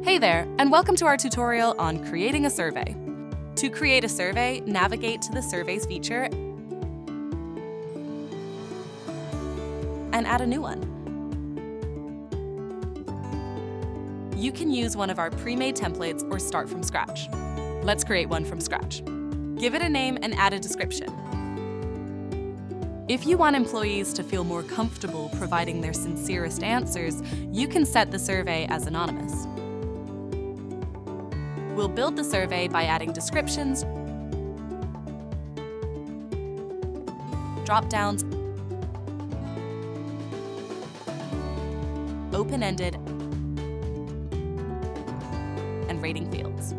Hey there, and welcome to our tutorial on creating a survey. To create a survey, navigate to the Surveys feature and add a new one. You can use one of our pre-made templates or start from scratch. Let's create one from scratch. Give it a name and add a description. If you want employees to feel more comfortable providing their sincerest answers, you can set the survey as anonymous. We'll build the survey by adding descriptions, drop-downs, open-ended, and rating fields.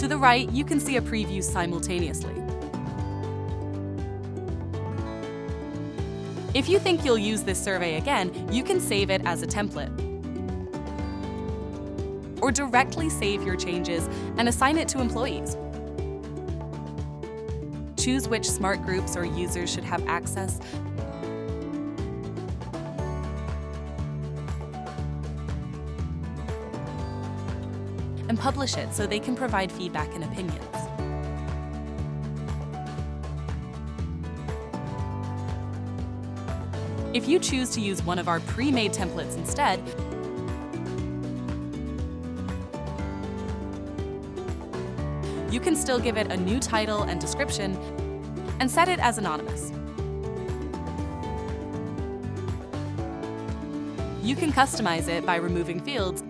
To the right, you can see a preview simultaneously. If you think you'll use this survey again, you can save it as a template, or directly save your changes and assign it to employees. Choose which smart groups or users should have access, and publish it so they can provide feedback and opinions. If you choose to use one of our pre-made templates instead, you can still give it a new title and description and set it as anonymous. You can customize it by removing fields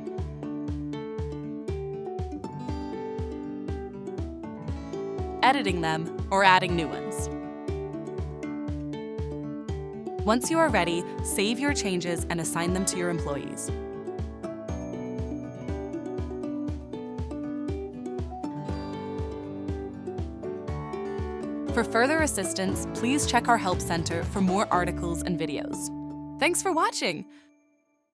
editing them, or adding new ones. Once you are ready, save your changes and assign them to your employees. For further assistance, please check our Help Center for more articles and videos. Thanks for watching!